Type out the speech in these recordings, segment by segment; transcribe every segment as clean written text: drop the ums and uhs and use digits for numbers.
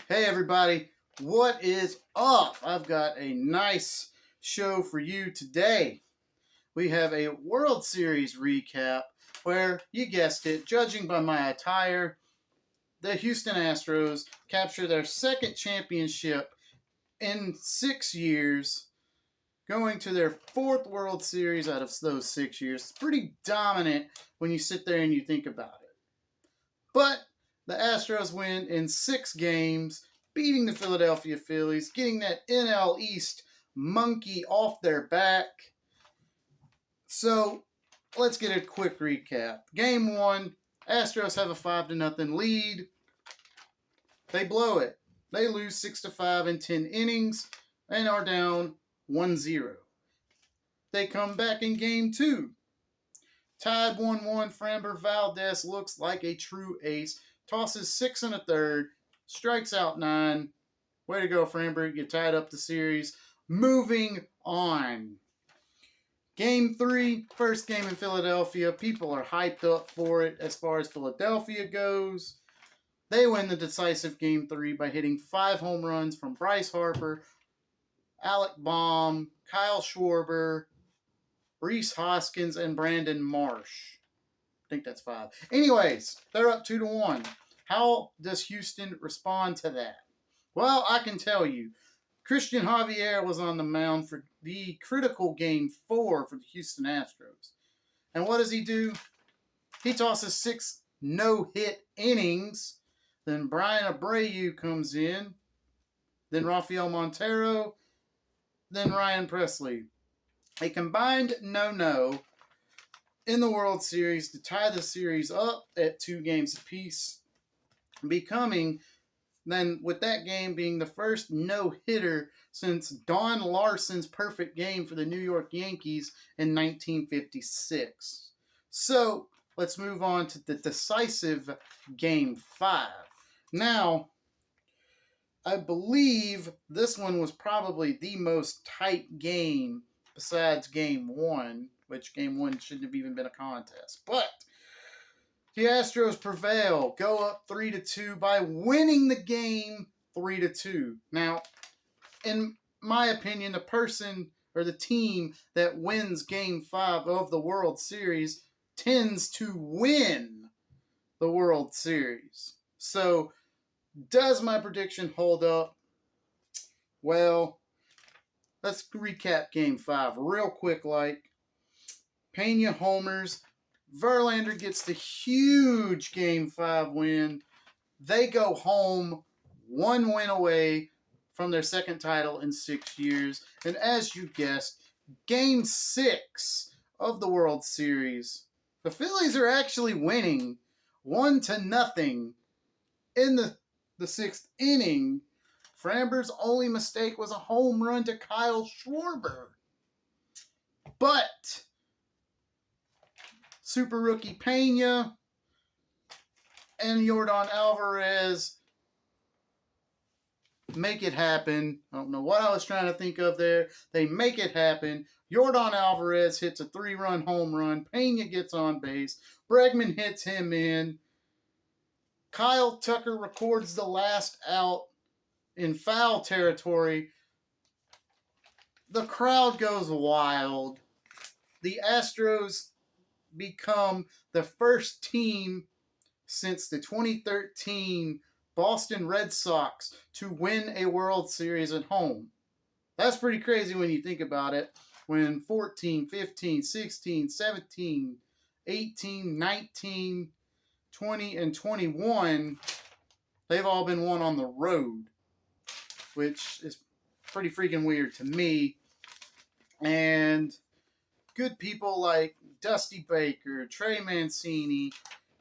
Hey everybody, what is up? I've got a nice show for you today. We have a World Series recap where, you guessed it, judging by my attire, the Houston Astros capture their second championship in 6 years, going to their fourth World Series out of those 6 years. It's pretty dominant when you sit there and you think about it. But the Astros win in 6 games, beating the Philadelphia Phillies, getting that NL East monkey off their back. So let's get a quick recap. Game 1, Astros have a 5-0 lead. They blow it. They lose 6-5 in 10 innings and are down 1-0. They come back in Game 2. Tied 1-1, Framber Valdez looks like a true ace. Tosses 6 1/3, strikes out 9. Way to go, Framber. You tied up the series. Moving on. Game 3, first game in Philadelphia. People are hyped up for it as far as Philadelphia goes. They win the decisive Game 3 by hitting 5 home runs from Bryce Harper, Alec Baum, Kyle Schwarber, Rhys Hoskins, and Brandon Marsh. I think that's 5. Anyways, they're up 2-1. How does Houston respond to that? Well, I can tell you. Christian Javier was on the mound for the critical Game 4 for the Houston Astros. And what does he do? He tosses 6 no-hit innings. Then Brian Abreu comes in. Then Rafael Montero. Then Ryan Presley. A combined no-no in the World Series to tie the series up at 2 games apiece, becoming, then with that game being the first no-hitter since Don Larson's perfect game for the New York Yankees in 1956. So let's move on to the decisive Game 5. Now, I believe this one was probably the most tight game besides Game 1, which Game 1 shouldn't have even been a contest. But the Astros prevail, go up 3-2 by winning the game 3-2. Now, in my opinion, the person or the team that wins Game 5 of the World Series tends to win the World Series. So, does my prediction hold up? Well, let's recap Game 5 real quick like. Pena homers. Verlander gets the huge Game 5 win. They go home 1 win away from their second title in 6 years. And as you guessed, Game 6 of the World Series, the Phillies are actually winning 1-0 in the 6th inning. Framber's only mistake was a home run to Kyle Schwarber. But super rookie Pena and Yordan Alvarez make it happen. I don't know what I was trying to think of there. They make it happen. Yordan Alvarez hits a 3-run home run. Pena gets on base. Bregman hits him in. Kyle Tucker records the last out in foul territory. The crowd goes wild. The Astros become the first team since the 2013 Boston Red Sox to win a World Series at home. That's pretty crazy when you think about it. When 14, 15, 16, 17, 18, 19, 20, and 21, they've all been won on the road, which is pretty freaking weird to me. And good people like Dusty Baker, Trey Mancini,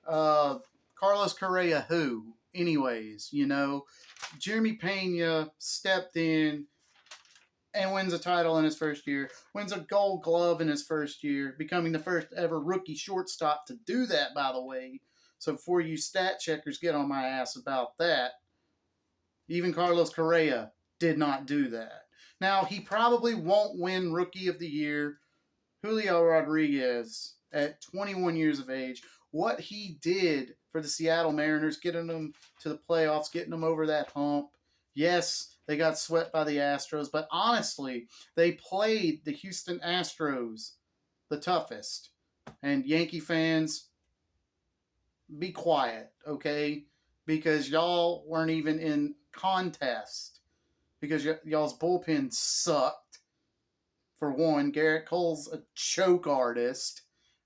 Carlos Correa, who, anyways, Jeremy Pena stepped in and wins a title in his first year, wins a Gold Glove in his first year, becoming the first ever rookie shortstop to do that, by the way. So before you stat checkers get on my ass about that, even Carlos Correa did not do that. Now, he probably won't win Rookie of the Year. Julio Rodriguez, at 21 years of age, what he did for the Seattle Mariners, getting them to the playoffs, getting them over that hump, Yes, they got swept by the Astros, but honestly, they played the Houston Astros the toughest. And Yankee fans, be quiet, okay? Because y'all weren't even in contest. Because y'all's bullpen sucked. For one, Garrett Cole's a choke artist.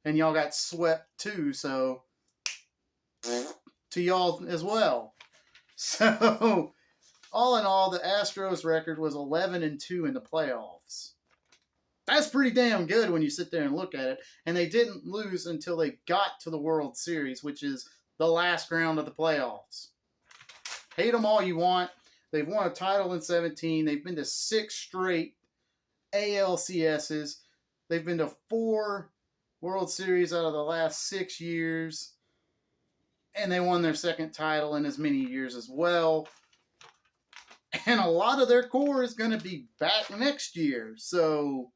And y'all got swept too, so to y'all as well. So, all in all, the Astros record was 11-2 in the playoffs. That's pretty damn good when you sit there and look at it. And they didn't lose until they got to the World Series, which is the last round of the playoffs. Hate them all you want. They've won a title in 17. They've been to 6 straight ALCSs. They've been to 4 World Series out of the last 6 years. And they won their second title in as many years as well. And a lot of their core is going to be back next year. So,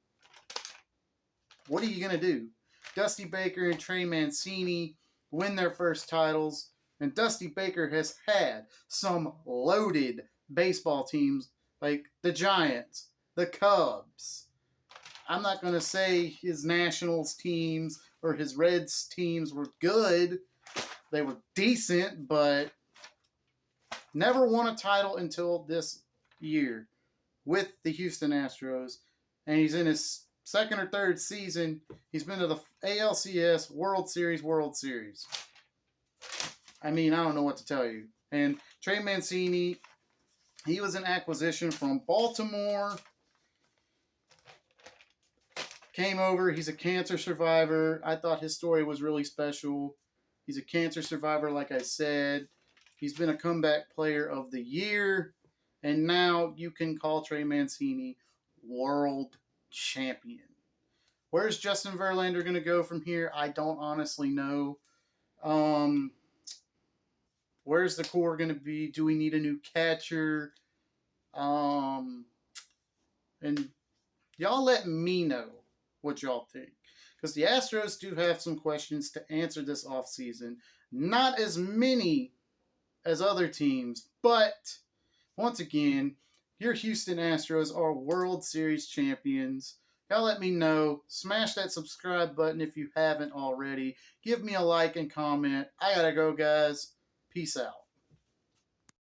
what are you going to do? Dusty Baker and Trey Mancini win their first titles. And Dusty Baker has had some loaded baseball teams like the Giants, the Cubs. I'm not going to say his Nationals teams or his Reds teams were good. They were decent, but never won a title until this year with the Houston Astros. And he's in his second or third season. He's been to the ALCS, World Series. I mean, I don't know what to tell you. And Trey Mancini, he was an acquisition from Baltimore. Came over. He's a cancer survivor. I thought his story was really special. He's a cancer survivor, like I said. He's been a comeback player of the year. And now you can call Trey Mancini world champion. Where's Justin Verlander going to go from here? I don't honestly know. Where's the core going to be? Do we need a new catcher? And y'all let me know what y'all think. Because the Astros do have some questions to answer this offseason. Not as many as other teams, but once again, your Houston Astros are World Series champions. Y'all let me know. Smash that subscribe button if you haven't already. Give me a like and comment. I gotta go, guys. Peace out.